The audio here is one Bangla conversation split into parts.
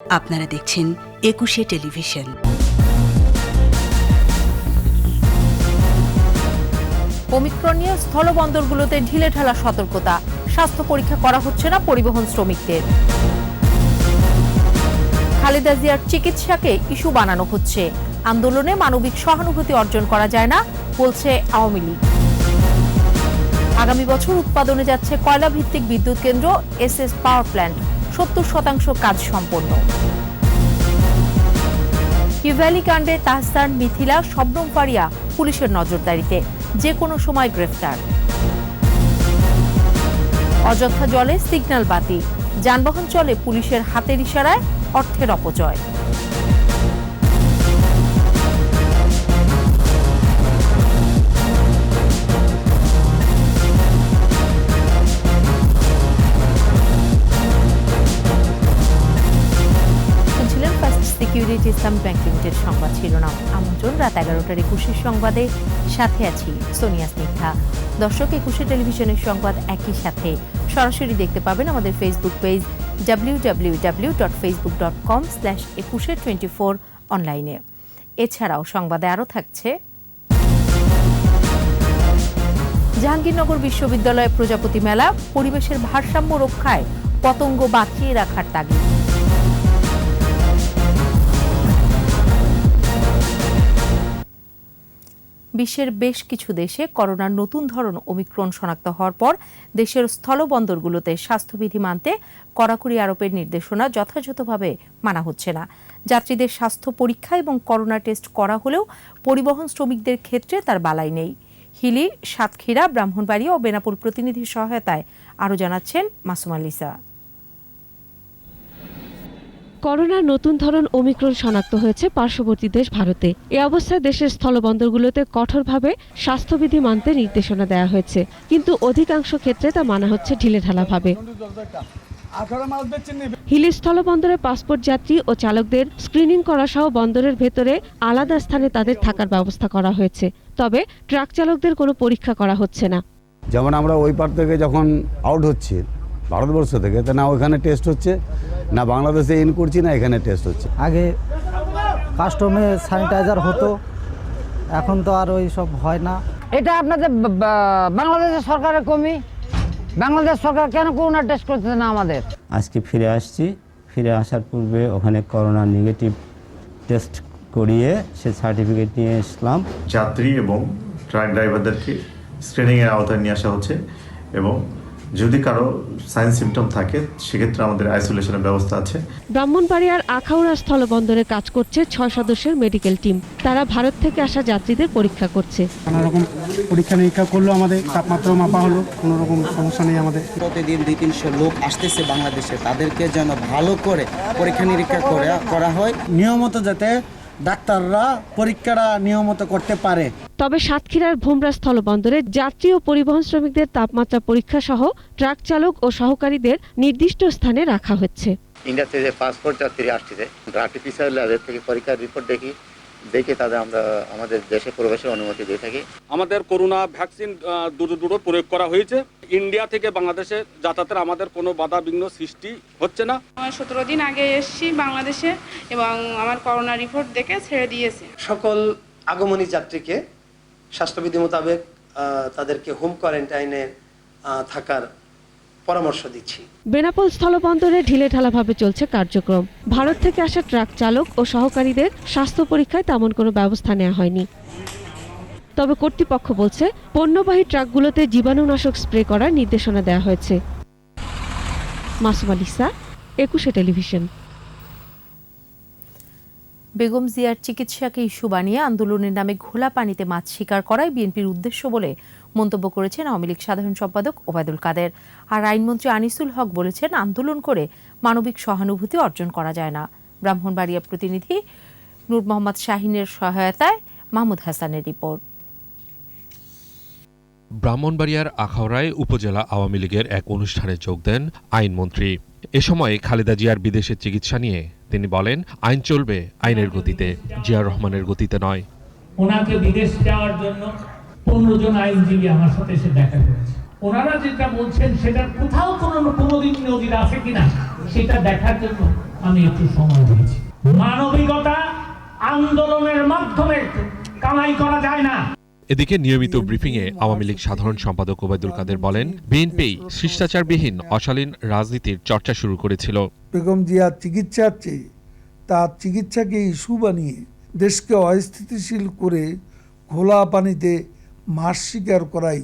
আপনারা দেখছেন একুশে টেলিভিশন। ওমিক্রন নিয়ে স্থলবন্দরগুলোতে ঢিলেঢালা সতর্কতা, স্বাস্থ্য পরীক্ষা করা হচ্ছে না পরিবহন শ্রমিকদের। খালেদা জিয়ার চিকিৎসাকে ইস্যু বানানো হচ্ছে, আন্দোলনে মানবিক সহানুভূতি অর্জন করা যায় না বলছে আওয়ামী লীগ। আগামী বছর উৎপাদনে যাচ্ছে কয়লা ভিত্তিক বিদ্যুৎ কেন্দ্র এসএস পাওয়ার প্ল্যান্ট, 70% কাজ সম্পন্ন। ইভ্যালি কাণ্ডে তাহসান, মিথিলা, শবনম ফারিয়া পুলিশের নজরদারিতে, যে কোনো সময় গ্রেফতার। অযথা জলে সিগন্যাল বাতি, যানবাহন চলে পুলিশের হাতের ইশারায়, অর্থের অপচয়। সিকিউরিটি ইসলামী ব্যাংক লিমিটেড সংবাদ শিরোনাম। আমন্ত্রণ রাত 11টার 21 সংবাদে, সাথে আছি সোনিয়া স্নিগ্ধা। দর্শক, একুশে টেলিভিশনের সংবাদ একই সাথে সরাসরি দেখতে পাবেন আমাদের ফেসবুক পেজ www.facebook.com/ekushe24 অনলাইনে। এছাড়াও সংবাদে আরও থাকছে: জাহাঙ্গীরনগর বিশ্ববিদ্যালয়ে প্রজাপতি মেলা, পরিবেশের ভারসাম্য রক্ষায় পতঙ্গ বাঁচিয়ে রাখার তাগিদ। বিশ্বের বেশ কিছু দেশে করোনার নতুন ধরন ওমিক্রন শনাক্ত হওয়ার পর দেশের স্থলবন্দরগুলোতে স্বাস্থ্যবিধি মানতে কড়াকড়ি আরোপের নির্দেশনা যথাযথভাবে মানা হচ্ছে না। যাত্রীদের স্বাস্থ্য পরীক্ষা এবং করোনা টেস্ট করা হলেও পরিবহন শ্রমিকদের ক্ষেত্রে তার বালাই নেই। হিলি, সাতক্ষীরা, ব্রাহ্মণবাড়িয়া ও বেনাপোল প্রতিনিধির সহায়তায় আরও জানাচ্ছেন মাসুমা লিসা। করোনার নতুন ধরন ওমিক্রন শনাক্ত হয়েছে পার্শ্ববর্তী দেশ ভারতে। এ অবস্থায় দেশের স্থলবন্দরগুলোতে কঠোরভাবে স্বাস্থ্যবিধি মানতে নির্দেশনা দেওয়া হয়েছে, কিন্তু অধিকাংশ ক্ষেত্রে তা মানা হচ্ছে ঢিলেঢালাভাবে। হিলি স্থলবন্দরে পাসপোর্ট যাত্রী ও চালকদের স্ক্রিনিং করা সহ বন্দরের ভেতরে আলাদা স্থানে তাদের থাকার ব্যবস্থা করা হয়েছে, তবে ট্রাক চালকদের কোনো পরীক্ষা করা হচ্ছে না। যেমন আমরা ওই পার থেকে যখন আউট হচ্ছি ভারতবর্ষ থেকে, তা না ওইখানে টেস্ট হচ্ছে, না বাংলাদেশে ইন করছি, না এখানে টেস্ট হচ্ছে। আগে কাস্টমে স্যানিটাইজার হতো, এখন তো আর ওই সব হয় না। এটা আপনাদের বাংলাদেশের সরকারের কমি। বাংলাদেশ সরকার কেন করোনা টেস্ট করতেছে না আমাদের? আজকে ফিরে আসছি, ফিরে আসার পূর্বে ওখানে করোনা নেগেটিভ টেস্ট করিয়ে সে সার্টিফিকেট নিয়ে আসলাম। যাত্রী এবং ট্রাক ড্রাইভারদেরকে স্ক্রিনিংয়ের আওতায় নিয়ে আসা হচ্ছে এবং যদি কারো সাইন সিমটম থাকে সেক্ষেত্রে আমাদের আইসোলেশনের ব্যবস্থা আছে। ব্রাহ্মণবাড়িয়ার আখাউড়া স্থলবন্দরে কাজ করছে 6 সদস্যের মেডিকেল টিম। তারা ভারত থেকে আসা যাত্রীদের পরীক্ষা করছে। নানা রকম পরীক্ষা নিরীক্ষা করলো, আমাদের তাপমাত্রা মাপা হলো, কোনো রকম সমস্যা নেই আমাদের। প্রতিদিন 200-300 লোক আসতেছে বাংলাদেশে, তাদেরকে যেন ভালো করে পরীক্ষা নিরীক্ষা করা হয়, নিয়মিত যাতে ডাক্তাররা পরীক্ষাটা নিয়মিত করতে পারে। তবে সাতক্ষীরার ভোমরা স্থলবন্দরে যাত্রী ও পরিবহন শ্রমিকদের তাপমাত্রা পরীক্ষা সহ ট্রাক চালক ও সহকারীদের নির্দিষ্ট স্থানে রাখা হচ্ছে। ইন্ডিয়া থেকে পাসপোর্ট যাত্রী আসছে, আর্টিফিশিয়াল ল্যাবের থেকে পরীক্ষার রিপোর্ট দেখে তাদের আমরা আমাদের দেশে প্রবেশের অনুমতি দিয়ে থাকি। আমাদের করোনা ভ্যাকসিন দুটো প্রয়োগ করা হয়েছে। ইন্ডিয়া থেকে বাংলাদেশে যাতায়াতের আমাদের কোনো বাধা বিঘ্ন সৃষ্টি হচ্ছে না। 17 দিন আগে এসেছি বাংলাদেশে এবং আমার করোনা রিপোর্ট দেখে ছেড়ে দিয়েছে। সকল আগমনী যাত্রীকে স্বাস্থ্যবিধি মোতাবেক তাদেরকে হোম কোয়ারেন্টাইনে থাকার পরামর্শ দিচ্ছি। বেনাপোল স্থলবন্দরে ঢিলেঢালাভাবে চলছে কার্যক্রম। ভারত থেকে আসা ট্রাক চালক ও সহকারীদের স্বাস্থ্য পরীক্ষায় তেমন কোনো ব্যবস্থা নেওয়া হয়নি। তবে কর্তৃপক্ষ বলছে পণ্যবাহী ট্রাকগুলোতে জীবাণুনাশক স্প্রে করার নির্দেশনা দেওয়া হয়েছে। মাসুমা লিসা, একুশে টেলিভিশন। বেগম জিয়ার চিকিৎসাকে ইস্যু বানিয়ে আন্দোলনের নামে ঘোলা পানিতে মাছ শিকার করাই বিএনপির উদ্দেশ্য বলে মন্তব্য করেছেন আওয়ামী লীগ সাধারণ সম্পাদক ওবায়দুল কাদের। আর আইনমন্ত্রী আনিসুল হক বলেছেন, আন্দোলন করে মানবিক সহানুভূতি অর্জন করা যায় না। ব্রাহ্মণবাড়িয়া প্রতিনিধি নূর মোহাম্মদ শাহিনের সহায়তায় মাহমুদ হাসানের রিপোর্ট। ব্রাহ্মণবাড়িয়ার আখাউড়ায় উপজেলা আওয়ামী লীগের এক অনুষ্ঠানে যোগ দেন আইনমন্ত্রী। এ সময় খালেদা জিয়ার বিদেশে চিকিৎসা নিয়ে তিনি বলেন, আইন চলবে আইনের গতিতে, জিয়া রহমানের গতিতে নয়। ওনাকে বিদেশ যাওয়ার জন্য 15 জন আইনজীবী আমার সাথে এসে দেখা করেছে। ওনারা যেটা বলছেন সেটা কোথাও কোনো দিন নজির আছে কিনা সেটা দেখার জন্য আমি একটু সময় দিয়েছি। মানবিকতা আন্দোলনের মাধ্যমে কামাই করা যায় না। এদিকে নিয়মিত ব্রিফিংয়ে আওয়ামী লীগ সাধারণ সম্পাদক ওবায়দুল কাদের বলেন, বিএনপি শিষ্টাচারবিহীন অশালীন রাজনীতির চর্চা শুরু করেছিল। বেগম জিয়ার চিকিৎসার চেয়ে তার চিকিৎসাকে ইস্যু বানিয়ে দেশকে অস্থিতিশীল করে ঘোলা পানিতে মাছ শিকার করাই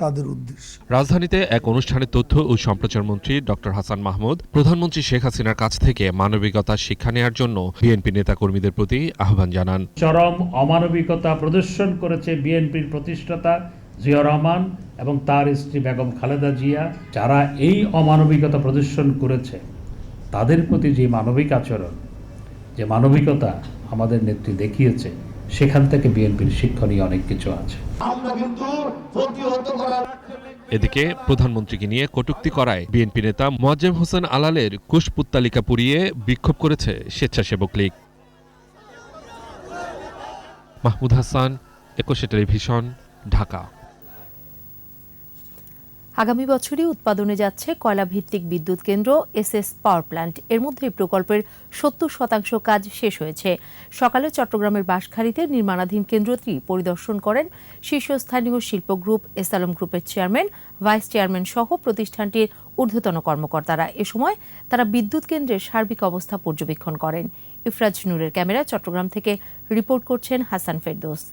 তাদের উদ্দেশ্য। রাজধানীতে এক অনুষ্ঠানে তথ্য ও সম্প্রচার মন্ত্রী ডক্টর হাসান মাহমুদ প্রধানমন্ত্রী শেখ হাসিনার কাছ থেকে মানবিকতার শিক্ষা নেওয়ার জন্য বিএনপি নেতাকর্মীদের প্রতি আহ্বান জানান। চরম অমানবিকতা প্রদর্শন করেছে বিএনপির প্রতিষ্ঠাতা জিয়াউর রহমান এবং তার স্ত্রী বেগম খালেদা জিয়া। যারা এই অমানবিকতা প্রদর্শন করেছে তাদের প্রতি যে মানবিক আচরণ, যে মানবিকতা আমাদের নেত্রী দেখিয়েছে, সেখান থেকে বিএনপির শিক্ষণীয় অনেক কিছু আছে। এদিকে প্রধানমন্ত্রীকে নিয়ে কটূক্তি করায় বিএনপি নেতা মোয়াজ্জেম হোসেন আলালের কুশপুত্তালিকা পুড়িয়ে বিক্ষোভ করেছে স্বেচ্ছাসেবক লীগ। মাহমুদ হাসান, একুশে টেলিভিশন, ঢাকা। আগামী বছরই উৎপাদনে যাচ্ছে কয়লা ভিত্তিক বিদ্যুৎ কেন্দ্র এসএস পাওয়ার প্ল্যান্ট। এর মধ্যে প্রকল্পের ৭০% কাজ শেষ হয়েছে। সকালে চট্টগ্রামের বাঁশখালীতে নির্মাণাধীন কেন্দ্রটি পরিদর্শন করেন শীর্ষস্থানীয় শিল্প গ্রুপ এস আলম গ্রুপের চেয়ারম্যান, ভাইস চেয়ারম্যান সহ প্রতিষ্ঠানটির ঊর্ধ্বতন কর্মকর্তারা। এ সময় তারা বিদ্যুৎ কেন্দ্রের সার্বিক অবস্থা পর্যবেক্ষণ করেন। ইফরাজ নূরের ক্যামেরায় চট্টগ্রাম থেকে রিপোর্ট করছেন হাসান ফেরদৌস।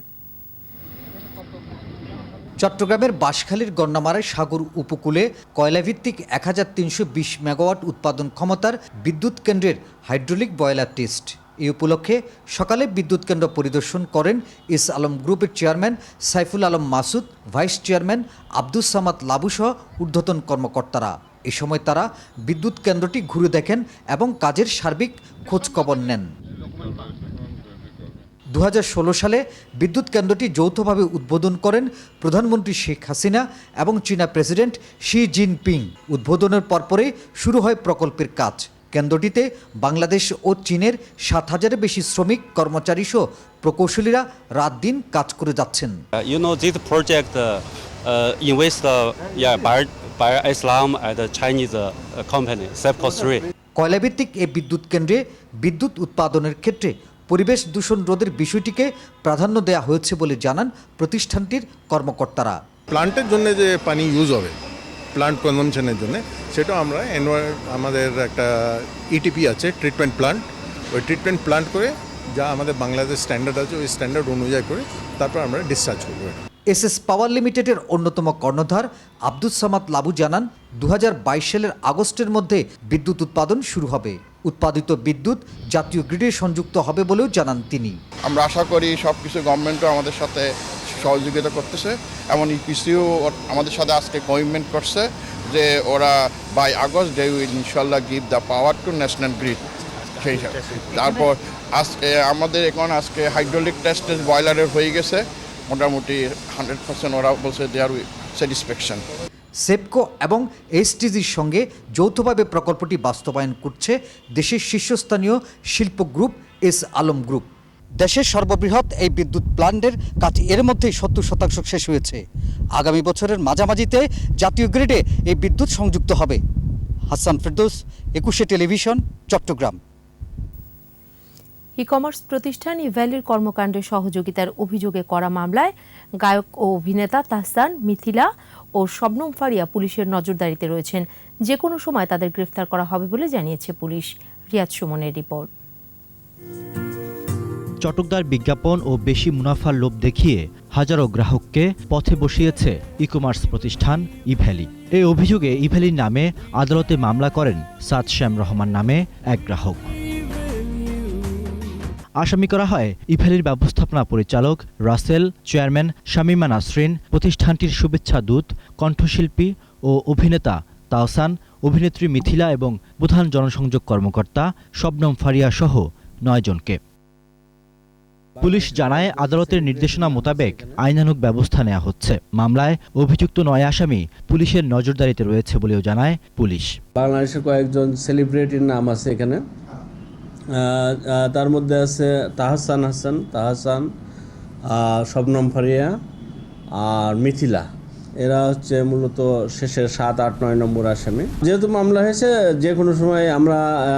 চট্টগ্রামের বাঁশখালীর গন্নামারায় সাগর উপকূলে কয়লাভিত্তিক ১৩২০ মেগাওয়াট উৎপাদন ক্ষমতার বিদ্যুৎ কেন্দ্রের হাইড্রোলিক বয়লার টেস্ট। এই উপলক্ষে সকালে বিদ্যুৎ কেন্দ্র পরিদর্শন করেন এস আলম গ্রুপের chairman Saiful Alam Masud, vice chairman Abdus Samad লাবুসহ ঊর্ধ্বতন কর্মকর্তারা। এ সময় তারা বিদ্যুৎ কেন্দ্রটি ঘুরে দেখেন এবং কাজের সার্বিক খোঁজখবর নেন। ২০১৬ সালে বিদ্যুৎ কেন্দ্রটি যৌথভাবে উদ্বোধন করেন প্রধানমন্ত্রী শেখ হাসিনা এবং চীনা প্রেসিডেন্ট শি জিনপিং। উদ্বোধনের পরপরই শুরু হয় প্রকল্পের কাজ। কেন্দ্রটিতে বাংলাদেশ ও চীনের ৭,০০০-এর বেশি শ্রমিক, কর্মচারী সহ প্রকৌশলীরা রাত দিন কাজ করে যাচ্ছেন। This project invest by Islam and Chinese company Sepco 3. কয়লাভিত্তিক এই বিদ্যুৎ কেন্দ্রে বিদ্যুৎ উৎপাদনের ক্ষেত্রে পরিবেশ দূষণ রোধের বিষয়টিকে প্রাধান্য দেওয়া হয়েছে বলে জানান প্রতিষ্ঠানটির কর্মকর্তারা। প্লান্টের জন্য যে পানি ইউজ হবে প্লান্ট কনজামশনের জন্য, সেটা আমরা আমাদের একটা ইটিপি আছে, ট্রিটমেন্ট প্লান্ট। ওই ট্রিটমেন্ট প্লান্ট করে যা আমাদের বাংলাদেশ স্ট্যান্ডার্ড আছে, ওই স্ট্যান্ডার্ড অনুযায়ী করে তারপর আমরা ডিসচার্জ করবো। এসএস পাওয়ার লিমিটেডের অন্যতম কর্ণধার আব্দুস সামাদ লাবু জানান, ২০২২ সালের আগস্টের মধ্যে বিদ্যুৎ উৎপাদন শুরু হবে। উৎপাদিত বিদ্যুৎ জাতীয় গ্রিডে সংযুক্ত হবে বলেও জানান তিনি। আমরা আশা করি সব কিছু গভর্নমেন্টও আমাদের সাথে সহযোগিতা করতেছে, এমন ইপিসিও আমাদের সাথে আজকে কমিটমেন্ট করছে যে ওরা বাই আগস্ট দে উইল ইনশাল্লাহ give the power to national grid. সেই তারপর আজকে আমাদের আজকে হাইড্রোলিক টেস্ট বয়লারের হয়ে গেছে, মোটামুটি 100% ওরা বলছে দে আর স্যাটিসফ্যাকশন। সেপকো এবং এসটিজির সঙ্গে যৌথভাবে প্রকল্পটি বাস্তবায়ন করছে দেশের শীর্ষস্থানীয় শিল্প গ্রুপ এস আলম গ্রুপ। দেশের সর্ববৃহৎ এই বিদ্যুৎ প্ল্যান্টের কাজ এর মধ্যেই ৭০% শেষ হয়েছে। আগামী বছরের মাঝামাঝিতে জাতীয় গ্রিডে এই বিদ্যুৎ সংযুক্ত হবে। হাসান ফেরদৌস, একুশে টেলিভিশন, চট্টগ্রাম। ই কমার্স প্রতিষ্ঠান ইভ্যালির কর্মকাণ্ডে সহযোগিতার অভিযোগে করা মামলায় গায়ক ও অভিনেতা তাহসান, মিথিলা ও শবনম ফারিয়া পুলিশের নজরদারিতে রয়েছেন। যে কোনো সময় তাদের গ্রেফতার করা হবে বলে জানিয়েছে পুলিশ। রিয়াদ সুমনের রিপোর্ট। চটকদার বিজ্ঞাপন ও বেশি মুনাফার লোভ দেখিয়ে হাজারো গ্রাহককে পথে বসিয়েছে ই কমার্স প্রতিষ্ঠান ইভ্যালি। এই অভিযোগে ইভ্যালির নামে আদালতে মামলা করেন সাদ শ্যাম রহমান নামে এক গ্রাহক। আসামি করা হয় ইভ্যালির ব্যবস্থাপনা পরিচালক রাসেল, চেয়ারম্যান শামিমা নাসরিন, প্রতিষ্ঠানটির শুভেচ্ছা দূত, কণ্ঠশিল্পী ও অভিনেতা তাহসান, অভিনেত্রী মিথিলা এবং প্রধান জনসংযোগ কর্মকর্তা শবনম ফারিয়া সহ ৯ জনকে। পুলিশ জানায়, আদালতের নির্দেশনা মোতাবেক আইনানুগ ব্যবস্থা নেওয়া হচ্ছে। মামলায় অভিযুক্ত ৯ আসামি পুলিশের নজরদারিতে রয়েছে বলেও জানায় পুলিশ। বাংলাদেশের কয়েকজন সেলিব্রিটির নাম আছে এখানে, তার মধ্যে আছে তাহসান, শবনম ফারিয়া আর মিথিলা। এরা হচ্ছে মূলত শেষের 7, 8, 9 নম্বর আসামি। যেহেতু মামলা হয়েছে, যে কোনো সময়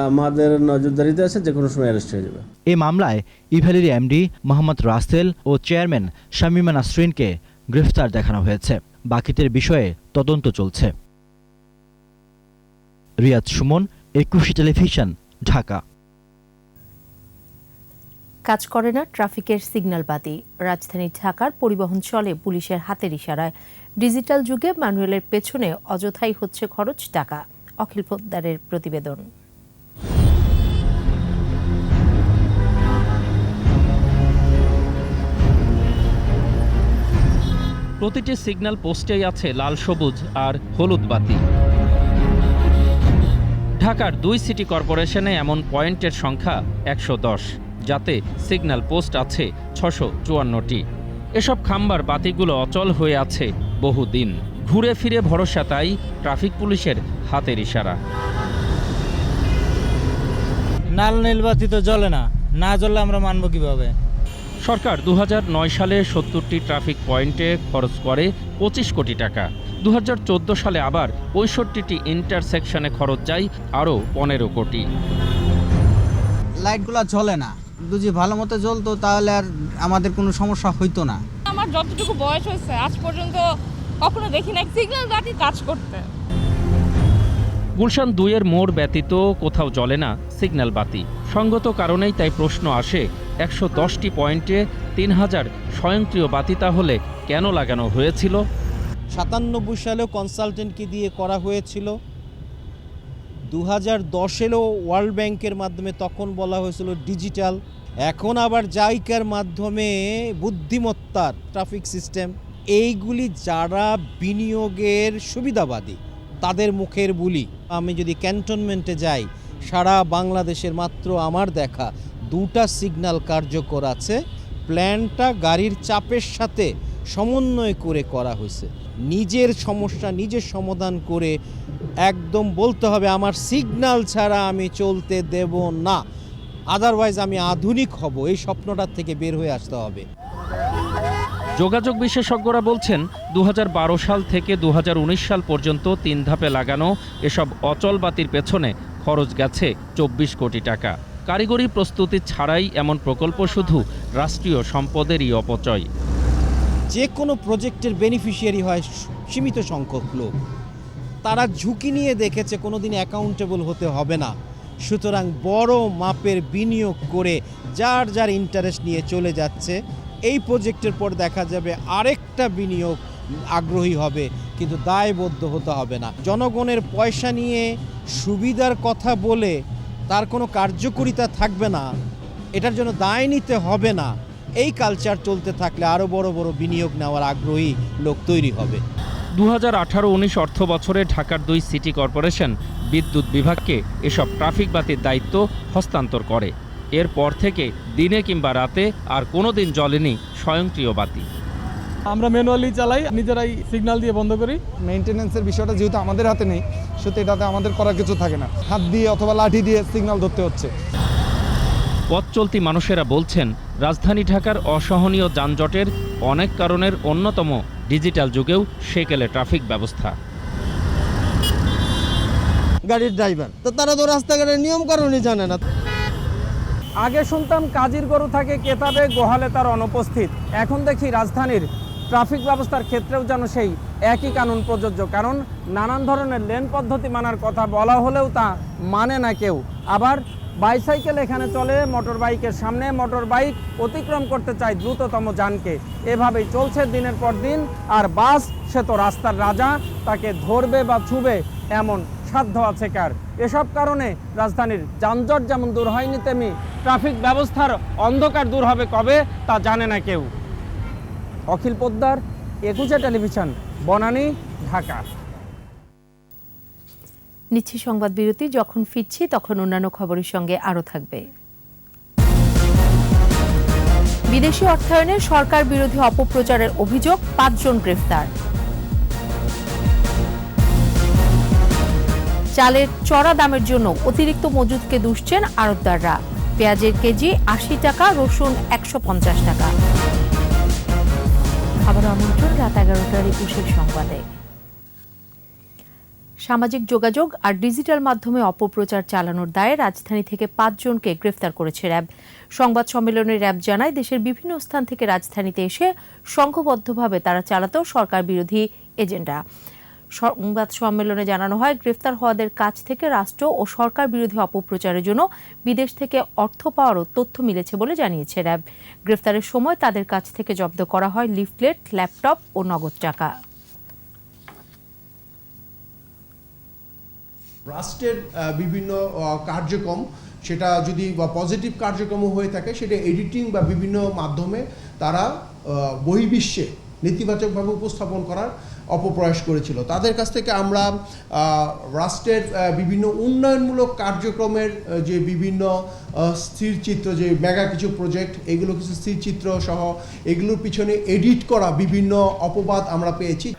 আমাদের নজরদারিতে আছে, যে কোনো সময় অ্যারেস্ট হয়ে যাবে। এই মামলায় ইভ্যালির এমডি মোহাম্মদ রাসেল ও চেয়ারম্যান শামীমা নাসরিনকে গ্রেফতার দেখানো হয়েছে। বাকিদের বিষয়ে তদন্ত চলছে। রিয়াদ সুমন, একুশে টেলিভিশন, ঢাকা। কাজ করে না ট্রাফিকের সিগন্যাল বাতি। রাজধানী ঢাকার পরিবহন চলে পুলিশের হাতের ইশারায়। ডিজিটাল যুগে ম্যানুয়ালের পেছনে অযথাই হচ্ছে খরচ টাকা। অখিল পোদ্দারের প্রতিবেদন। প্রতিটি সিগন্যাল পোস্টেই আছে লাল, সবুজ আর হলুদ বাতি। ঢাকার 2 সিটি কর্পোরেশনে এমন পয়েন্টের সংখ্যা 110, যাতে সিগন্যাল পোস্ট আছে 654টি। এসব খাম্বার বাতিগুলো অচল হয়ে আছে বহুদিন। ঘুরে ফিরে ভরসা তাই ট্রাফিক পুলিশের হাতের ইশারা। লাল নীল বাতি তো জ্বলে না, না জ্বললে আমরা মানব কিভাবে? সরকার 2009 সালে 70টি ট্রাফিক পয়েন্টে খরচ করে 25 কোটি টাকা। 2014 সালে আবার 65টি ইন্টারসেকশনে খরচ যায় আরও 15 কোটি। লাইটগুলো জ্বলে না, যদি ভালো মতো জ্বলতো তাহলে আর আমাদের কোনো সমস্যা হইতো না। আমার যতটুকু বয়স হয়েছে আজ পর্যন্ত কখনো দেখি না সিগন্যাল বাতি কাজ করতে। গুলশান 2-এর মোড় ব্যতীত কোথাও জ্বলে না সিগন্যাল বাতি। সঙ্গত কারণেই তাই প্রশ্ন আসে, 110টি পয়েন্টে 3000 স্বয়ংক্রিয় বাতি তাহলে কেন লাগানো হয়েছিল? 97 সালেও কনসালটেন্টকে দিয়ে করা হয়েছিল। 2010-এও ওয়ার্ল্ড ব্যাংকের মাধ্যমে তখন বলা হয়েছিল ডিজিটাল। এখন আবার জাইকার মাধ্যমে বুদ্ধিমত্তার ট্রাফিক সিস্টেম। এইগুলি যারা বিনিয়োগের সুবিধাবাদী তাদের মুখের বুলি। আমি যদি ক্যান্টনমেন্টে যাই, সারা বাংলাদেশের মাত্র আমার দেখা 2টা সিগন্যাল কার্যকর আছে। প্ল্যানটা গাড়ির চাপের সাথে সমন্বয় করে করা হয়েছে। নিজের সমস্যা নিজের সমাধান করে একদম বলতে হবে আমার সিগন্যাল ছাড়া আমি চলতে দেব না, আদারওয়াইজ আমি আধুনিক হব। এই স্বপ্নটার থেকে বের হয়ে আসতে হবে। যোগাযোগ বিশেষজ্ঞরা বলছেন 2012 সাল থেকে 2019 সাল পর্যন্ত 3 ধাপে লাগানো এসব অচল বাতির পেছনে খরচ গেছে 24 কোটি টাকা। কারিগরি প্রস্তুতি ছাড়াই এমন প্রকল্প শুধু রাষ্ট্রীয় সম্পদেরই অপচয়। যে কোনো প্রজেক্টের বেনিফিশিয়ারি হয় সীমিত সংখ্যক লোক। তারা ঝুঁকি নিয়ে দেখেছে কোনোদিন অ্যাকাউন্টেবল হতে হবে না, সুতরাং বড় মাপের বিনিয়োগ করে যার যার ইন্টারেস্ট নিয়ে চলে যাচ্ছে। এই প্রজেক্টের পর দেখা যাবে আরেকটা বিনিয়োগ আগ্রহী হবে, কিন্তু দায়বদ্ধ হতে হবে না। জনগণের পয়সা নিয়ে সুবিধার কথা বলে তার কোনো কার্যকারিতা থাকবে না, এটার জন্য দায় নিতে হবে না। এই কালচার চলতে থাকলে আরও বড় বড় বিনিয়োগ নেওয়ার আগ্রহী লোক তৈরি হবে। 2018-19 অর্থ বছরে ঢাকার 2 সিটি কর্পোরেশন বিদ্যুৎ বিভাগকে এসব ট্রাফিক বাতির দায়িত্ব হস্তান্তর করে। এরপর থেকে দিনে কিংবা রাতে আর কোনো দিন জ্বলেনি স্বয়ংক্রিয় বাতি। আমরা ম্যানুয়ালি চালাই, নিজেরাই সিগন্যাল দিয়ে বন্ধ করি। মেইনটেনেন্সের বিষয়টা যেহেতু আমাদের হাতে নেই, সেহেতু এটাতে আমাদের করার কিছু থাকে না। হাত দিয়ে অথবা লাঠি দিয়ে সিগন্যাল ধরতে হচ্ছে। পথ চলতি মানুষেরা বলছেন, রাজধানী ঢাকার অসহনীয় যানজটের অনেক কারণের অন্যতম ডিজিটাল যুগেও সেকেলে ট্রাফিক ব্যবস্থা। গাড়ির ড্রাইভার তো তারা তো রাস্তাঘাটের নিয়মকানুনই জানে না। আগে শুনতাম কাজীর গরু থাকে কেতাবে, গোহালে তার অনুপস্থিত। এখন দেখি রাজধানীর ট্রাফিক ব্যবস্থার ক্ষেত্রেও যেন সেই একই কানুন প্রযোজ্য। কারণ নানান ধরনের লেন পদ্ধতি মানার কথা বলা হলেও তা মানে না কেউ। আবার বাইসাইকেল এখানে চলে, মোটর বাইকের সামনে মোটর বাইক অতিক্রম করতে চায় দ্রুততম যানকে। এভাবেই চলছে দিনের পর দিন। আর বাস, সে তো রাস্তার রাজা, তাকে ধরবে বা ছুবে এমন সাধ্য আছে কার? এসব কারণে রাজধানীর যানজট যেমন দূর হয়নি, তেমনি ট্রাফিক ব্যবস্থার অন্ধকার দূর হবে কবে তা জানে না কেউ। অখিল পোদ্দার, একুশে টেলিভিশন, বনানী, ঢাকা। নিচ্ছি সংবাদ বিরতি। যখন ফিরছি তখন অন্যান্য খবরের সঙ্গে আরও থাকবে। বিদেশি অর্থায়নে সরকার বিরোধী অপপ্রচারের অভিযোগ, 5 জন গ্রেফতার। চালের চড়া দামের জন্য অতিরিক্ত মজুদকে দুষছেন আড়তদাররা। পেঁয়াজের কেজি 80 টাকা, রসুন 150 টাকা। আবার আমন্ত্রণ রাত 11টার 21 সংবাদে। সামাজিক যোগাযোগ আর ডিজিটাল মাধ্যমে অপপ্রচার চালানোর দায়ে রাজধানী থেকে 5 জনকে গ্রেফতার করেছে র্যাব। সংবাদ সম্মেলনে র্যাব জানায়, দেশের বিভিন্ন স্থান থেকে রাজধানীতে এসে সংঘবদ্ধভাবে তারা চালাতো সরকার বিরোধী এজেন্ডা। সংবাদ সম্মেলনে জানানো হয়, গ্রেফতার হওয়াদের কাছ থেকে রাষ্ট্র ও সরকার বিরোধী অপপ্রচারের জন্য বিদেশ থেকে অর্থ পাওয়ারও তথ্য মিলেছে বলে জানিয়েছে র্যাব। গ্রেফতারের সময় তাদের কাছ থেকে জব্দ করা হয় লিফলেট, ল্যাপটপ ও নগদ টাকা। রাষ্ট্রের বিভিন্ন কার্যক্রম, সেটা যদি পজিটিভ কার্যক্রম হয়ে থাকে, সেটা এডিটিং বা বিভিন্ন মাধ্যমে তারা বহির্বিশ্বে নেতিবাচকভাবে উপস্থাপন করার অপপ্রয়াস করেছিল। তাদের কাছ থেকে আমরা রাষ্ট্রের বিভিন্ন উন্নয়নমূলক কার্যক্রমের যে বিভিন্ন স্থিরচিত্র, যে মেগা কিছু প্রজেক্ট, এগুলো কিছু স্থিরচিত্র সহ এগুলোর পিছনে এডিট করা বিভিন্ন অপবাদ আমরা পেয়েছি।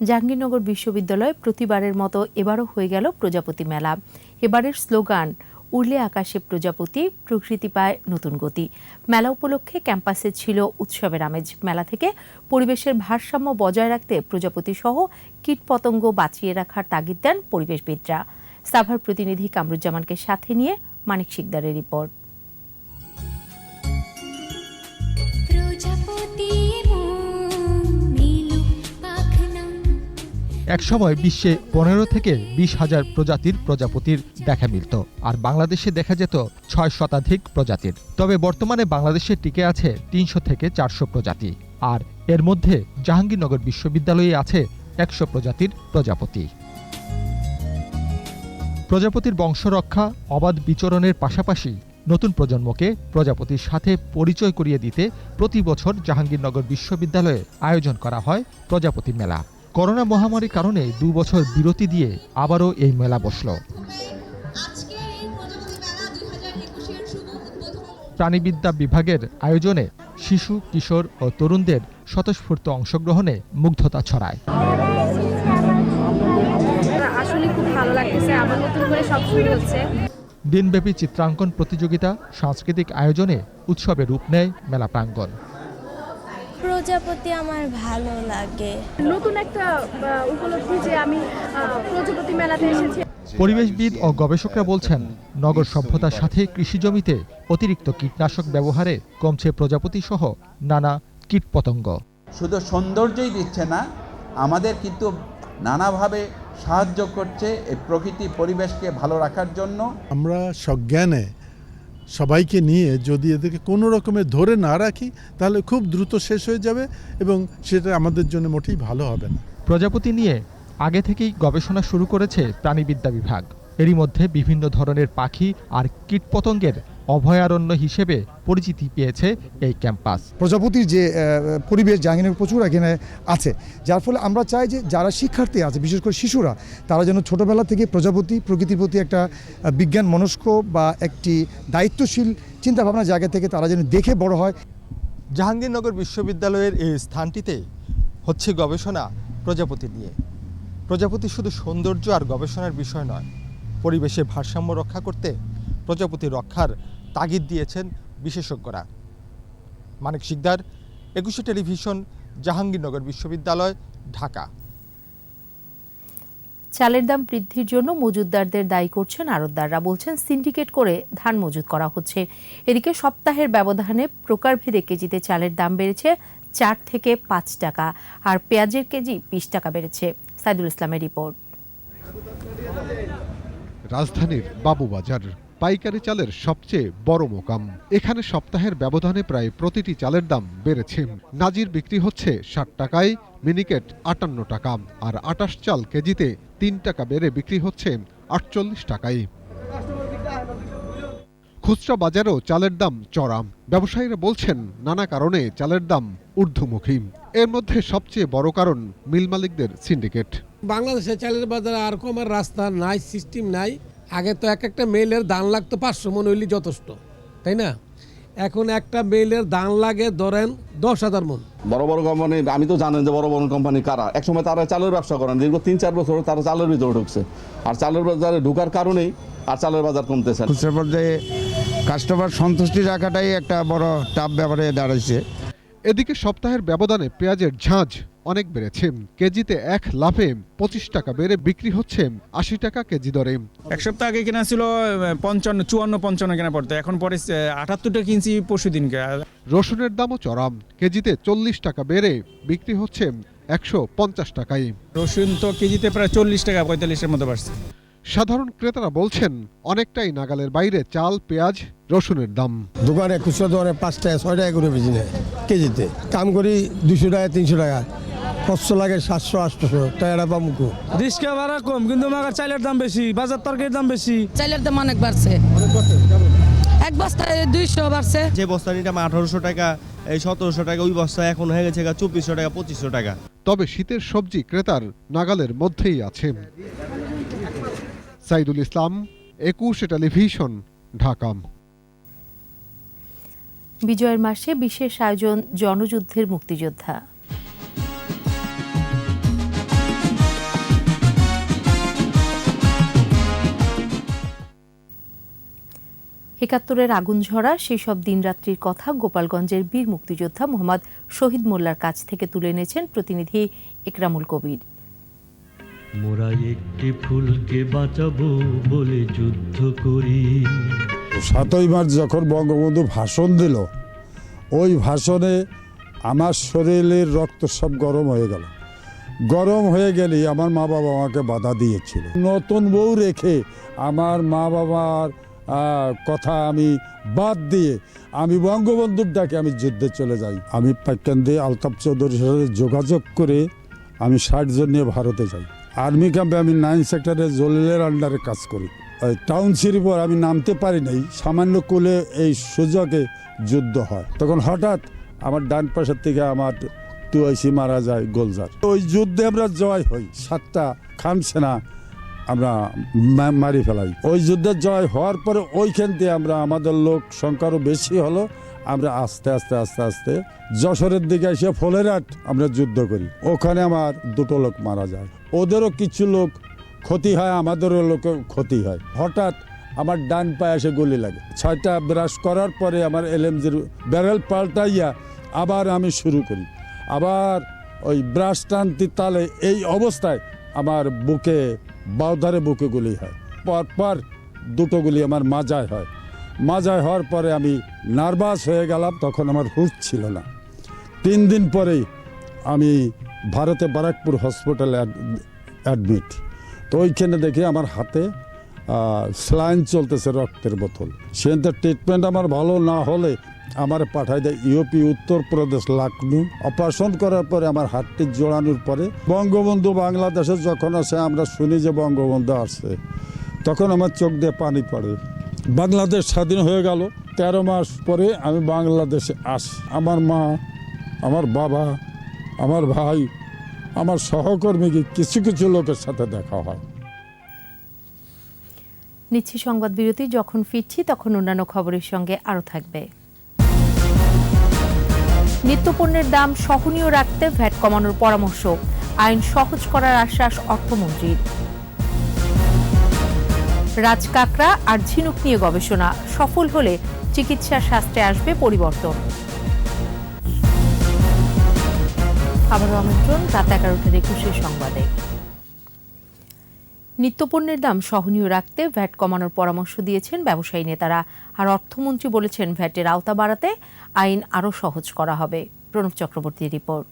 জাহাঙ্গীরনগর বিশ্ববিদ্যালয়ে প্রতিবারের মতো এবারও হয়ে গেল প্রজাপতি মেলা। এবারের স্লোগান, উড়লে আকাশে প্রজাপতি, প্রকৃতি পায় নতুন গতি। মেলা উপলক্ষে ক্যাম্পাসে ছিল উৎসবের আমেজ। মেলা থেকে পরিবেশের ভারসাম্য বজায় রাখতে প্রজাপতি সহ কীটপতঙ্গ বাঁচিয়ে রাখার তাগিদ দেন পরিবেশবিদরা। সাভার প্রতিনিধি কামরুজ্জামানকে সাথে নিয়ে মানিক শিকদারের রিপোর্ট। একসময় বিশ্বে 15 থেকে 20,000 প্রজাতির প্রজাপতির দেখা মিলত, আর বাংলাদেশে দেখা যেত 6 শতাধিক প্রজাতির। তবে বর্তমানে বাংলাদেশে টিকে আছে 300 থেকে 400 প্রজাতি, আর এর মধ্যে জাহাঙ্গীরনগর বিশ্ববিদ্যালয়ে আছে 100 প্রজাতির প্রজাপতি। প্রজাপতির বংশ রক্ষা, অবাধ বিচরণের পাশাপাশি নতুন প্রজন্মকে প্রজাপতির সাথে পরিচয় করিয়ে দিতে প্রতি বছর জাহাঙ্গীরনগর বিশ্ববিদ্যালয়ে আয়োজন করা হয় প্রজাপতি মেলা। করোনা মহামারীর কারণে 2 বছর বিরতি দিয়ে আবারও এই মেলা বসল। প্রাণীবিদ্যা বিভাগের আয়োজনে শিশু, কিশোর ও তরুণদের স্বতঃস্ফূর্ত অংশগ্রহণে মুগ্ধতা ছড়ায়। আসলে খুব ভালো লাগতেছে, আবার নতুন করে সব শুরু হচ্ছে। দিনব্যাপী চিত্রাঙ্কন প্রতিযোগিতা, সাংস্কৃতিক আয়োজনে উৎসবে রূপ নেয় মেলা প্রাঙ্গণ। প্রজাপতি আমার ভালো লাগে, নতুন একটা উপলব্ধি যে আমি প্রজাপতি মেলাতে এসেছি। পরিবেশবিদ ও গবেষকরা বলছেন, নগর সভ্যতার সাথে কৃষিজমিতে অতিরিক্ত কীটনাশক ব্যবহারে কমছে প্রজাপতি সহ নানা কীটপতঙ্গ। শুধু সৌন্দর্যই দিচ্ছে না, আমাদের কিন্তু নানাভাবে সাহায্য করছে এই প্রকৃতি পরিবেশকে ভালো রাখার জন্য। আমরা সজ্ঞানে সবাইকে নিয়ে যদি এদেরকে কোনো রকমের ধরে না রাখি, তাহলে খুব দ্রুত শেষ হয়ে যাবে এবং সেটা আমাদের জন্য মোটেই ভালো হবে না। প্রজাপতি নিয়ে আগে থেকেই গবেষণা শুরু করেছে প্রাণীবিদ্যা বিভাগ। এরই মধ্যে বিভিন্ন ধরনের পাখি আর কীটপতঙ্গের অভয়ারণ্য হিসেবে পরিচিতি পেয়েছে এই ক্যাম্পাস। প্রজাপতির যে পরিবেশ জাহাঙ্গীরনগর প্রচুর এখানে আছে, যার ফলে আমরা চাই যে যারা শিক্ষার্থী আছে, বিশেষ করে শিশুরা, তারা যেন ছোটবেলা থেকে প্রকৃতির প্রতি একটা বিজ্ঞান মনস্ক বা একটি দায়িত্বশীল চিন্তাভাবনা জায়গা থেকে তারা যেন দেখে বড় হয়। জাহাঙ্গীরনগর বিশ্ববিদ্যালয়ের এই স্থানটিতে হচ্ছে গবেষণা প্রজাপতি নিয়ে। প্রজাপতি শুধু সৌন্দর্য আর গবেষণার বিষয় নয়, পরিবেশের ভারসাম্য রক্ষা করতে প্রজাপতি রক্ষার তাগিদ দিয়েছেন বিশেষজ্ঞরা। মানিক শিকদার, 21 টেলিভিশন, জাহাঙ্গীরনগর বিশ্ববিদ্যালয়, ঢাকা। চালের দাম বৃদ্ধির জন্য মজুতদারদের দায়ী করছেন আড়তদাররা। বলছেন, সিন্ডিকেট করে ধান মজুত করা হচ্ছে। এদিকে সপ্তাহের ব্যবধানে প্রকারভেদে কেজিতে চালের দাম বেড়েছে 4 থেকে 5 টাকা, আর পেঁয়াজের কেজি 20 টাকা বেড়েছে। সাইদুল ইসলামের রিপোর্ট। রাজধানীর বাবুবাজার পাইকারি চালের সবচেয়ে বড় মোকাম। এখানে সপ্তাহের ব্যবধানে প্রায় প্রতিটি চালের দাম বেড়েছে। নাজির বিক্রি হচ্ছে 60 টাকায়, মিনিকেট 58 টাকা, আর 28 চাল কেজিতে 3 টাকা বেড়ে বিক্রি হচ্ছে 48 টাকায়। খুচরা বাজারেও চালের দাম চড়া। ব্যবসায়ীরা বলছেন, নানা কারণে চালের দাম ঊর্ধ্বমুখী। এর মধ্যে সবচেয়ে বড় কারণ মিল মালিকদের সিন্ডিকেট। বাংলাদেশে চালের বাজারে আর কমার রাস্তা নাই, সিস্টেম নাই। আগে তো একটা মেলের দাম লাগতো 500 মন হইলে যথেষ্ট, তাই না? এখন একটা মেলের দাম লাগে ধরেন 10,000 মন। বড় বড় কোম্পানি, আমি তো জানেন যে বড় বড় কোম্পানি কারা। একসময় তারা চালের ব্যবসা করেন, দীর্ঘ 3-4 বছর তারা চালের ভিতরে ঢুকছে, আর চালের বাজারে ঢুকার কারণেই আর চালের বাজার কমতেছে। খুচরা পর্যায়ে কাস্টমার সন্তুষ্টি রাখাটাই একটা বড় টাফ ব্যাপারে দাঁড়াইছে। এদিকে সপ্তাহের ব্যবধানে পেঁয়াজের ঝাঁঝ অনেক বেড়েছে। কেজিতে 1 লাফে 25 টাকা বেড়ে বিক্রি হচ্ছে 80 টাকা কেজি দরে। এক সপ্তাহ আগে কেনা ছিল 54-55 কেনা পড়তো, এখন পরে 78 টাকা কিনছি পরশু দিনকে। রসুনের দামও চড়া, কেজিতে 40 টাকা বেড়ে বিক্রি হচ্ছে 150 টাকায়। রসুন তো কেজিতে প্রায় 40 টাকা 45-এর মতো বাড়ছে। সাধারণ ক্রেতারা বলছেন অনেকটাই নাগালের বাইরে চাল, পেঁয়াজ, রসুনের দাম। দোকানে খুচরা দোকানে 5 টাকা 6 টাকা করে বেশি নেয় কেজিতে। কাম করি 200 টাকা 300 টাকা, কষ্ট লাগে 700-800 টাকা পামুকু। রিক্সা ভাড়া কম, কিন্তু মাগার চালের দাম বেশি, বাজার তরকারির দাম বেশি। চালের দাম অনেক বাড়ছে, এক বস্তায় 200 বাড়ছে। যে বস্তা নিতাম 1800 টাকা, এই 1700 টাকা, ওই বস্তা এখন হয়ে গেছে 2400 টাকা 2500 টাকা। তবে শীতের সবজি ক্রেতার নাগালের মধ্যেই আছে। সাইদুল ইসলাম, 21 টেলিভিশন, ঢাকা। বিজয়ের মাসে বিশেষ আয়োজন জনযুদ্ধের মুক্তিযোদ্ধা। একাত্তরের আগুন ঝরা সেসব দিনরাত্রির কথা গোপালগঞ্জের বীর মুক্তিযোদ্ধা মোহাম্মদ শহীদ মোল্লার কাছ থেকে তুলে এনেছেন প্রতিনিধি ইকরামুল কবির। মোরা একটি ফুলকে বাঁচাবো বলে যুদ্ধ করি। 7ই মার্চ যখন বঙ্গবন্ধু ভাষণ দিল, ওই ভাষণে আমার শরীরের রক্ত সব গরম হয়ে গেল। গরম হয়ে গেলেই আমার মা বাবা আমাকে বাধা দিয়েছিল। নতুন বউ রেখে আমার মা বাবার কথা আমি বাদ দিয়ে আমি বঙ্গবন্ধুর ডাকে আমি যুদ্ধে চলে যাই। আমি পাইকান্দি আলতাফ চৌধুরীর সাথে যোগাযোগ করে আমি 60 জন নিয়ে ভারতে যাই। আর্মি ক্যাম্পে আমি 9 সেক্টরে জলিলের আন্ডারে কাজ করি। টাউনশিপের পর আমি নামতে পারি নাই, সামান্য কোলে এই সুযোগে যুদ্ধ হয়। তখন হঠাৎ আমার ডান পাশের থেকে আমার টুয়াইসি মারা যায় গোলজার। ওই যুদ্ধে আমরা জয় হই, 7টা খান সেনা আমরা মারি ফেলাই। ওই যুদ্ধে জয় হওয়ার পরে ওইখান থেকে আমরা আমাদের লোক সংখ্যারও বেশি হলো, আমরা আস্তে আস্তে আস্তে আস্তে যশোরের দিকে এসে ফলেরহাট আমরা যুদ্ধ করি। ওখানে আমার 2টো লোক মারা যায়, ওদেরও কিছু লোক ক্ষতি হয়, আমাদেরও লোক ক্ষতি হয়। হঠাৎ আমার ডান পায়ে এসে গুলি লাগে। 6টা ব্রাশ করার পরে আমার এলএমজির ব্যারেল পাল্টাইয়া আবার আমি শুরু করি। আবার ওই ব্রাশ টানতি তালে এই অবস্থায় আমার বুকে বাউধারে বুকে গুলি হয়। পরপর 2টো গুলি আমার মাজায় হয়। মাজায় হওয়ার পরে আমি নার্ভাস হয়ে গেলাম, তখন আমার হুঁশ ছিল না। 3 দিন পরেই আমি ভারতে বারাকপুর হসপিটালে অ্যাডমিট। তো ওইখানে দেখি আমার হাতে স্যালাইন চলতেছে, রক্তের বোতল। সেখানে ট্রিটমেন্ট আমার ভালো না হলে আমার পাঠায় দেয় ইউপি, উত্তরপ্রদেশ, লখনউ। অপারেশন করার পরে আমার হাতটি জোড়ানোর পরে বঙ্গবন্ধু বাংলাদেশে যখন আসে, আমরা শুনি যে বঙ্গবন্ধু আসছে, তখন আমার চোখ দিয়ে পানি পড়ে। বাংলাদেশ স্বাধীন হয়ে গেল। 13 মাস পরে আমি বাংলাদেশে আসি। আমার মা, আমার বাবা, আমার ভাই, আমার সহকর্মীকে কিছু কিছু লোকের সাথে দেখা হয়। নিচ্ছি সংবাদ বিরতি, যখন ফিরছি তখন অন্যান্য খবরের সঙ্গে আরও থাকবে। নিত্যপণ্যের দাম সহনীয় রাখতে ভ্যাট কমানোর পরামর্শ, আইন সহজ করার আশ্বাস অর্থমন্ত্রীর। রাজকাকড়া আর ঝিনুক নিয়ে গবেষণা, সফল হলে চিকিৎসা শাস্ত্রে আসবে পরিবর্তন। আবারও আমন্ত্রণ রাত 11টার 21 সংবাদে। নিত্যপণ্যের দাম সহনীয় রাখতে ভ্যাট কমানোর পরামর্শ দিয়েছেন ব্যবসায়ী নেতারা। আর অর্থমন্ত্রী বলেছেন ভ্যাটের আওতা বাড়াতে আইন আরও সহজ করা হবে। প্রণব চক্রবর্তীর রিপোর্ট।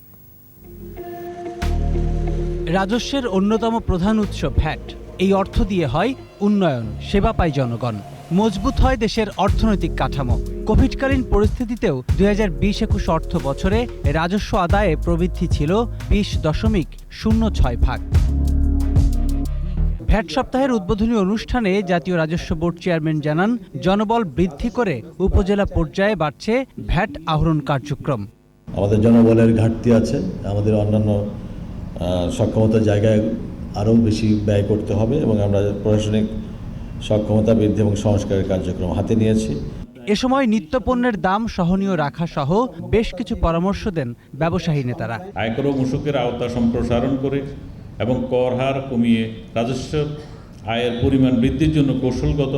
রাজস্বের অন্যতম প্রধান উৎস ভ্যাট। এই অর্থ দিয়ে হয় উন্নয়ন, সেবা পায় জনগণ, মজবুত হয় দেশের অর্থনৈতিক কাঠামো। কোভিডকালীন পরিস্থিতিতেও 2020-21 অর্থ বছরে রাজস্ব আদায়ে প্রবৃদ্ধি ছিল 20.06%। ভ্যাট সপ্তাহের উদ্বোধনী অনুষ্ঠানে জাতীয় রাজস্ব বোর্ড চেয়ারম্যান জানান, জনবল বৃদ্ধি করে উপজেলা পর্যায়ে বাড়ছে ভ্যাট আহরণ কার্যক্রম। আমাদের জনবলের ঘাটতি আছে, আমাদের অন্যান্য সক্ষমতার জায়গায় আরও বেশি ব্যয় করতে হবে এবং আমরা প্রশাসনিক সক্ষমতা বৃদ্ধি এবং সংস্কারের কার্যক্রম হাতে নিয়েছি। এ সময় নিত্যপণ্যের দাম সহনীয় রাখা সহ বেশ কিছু পরামর্শ দেন ব্যবসায়ী নেতারা। আয়কর ও মূসকের আওতা সম্প্রসারণ করে এবং কর হার কমিয়ে রাজস্ব আয়ের পরিমাণ বৃদ্ধির জন্য কৌশলগত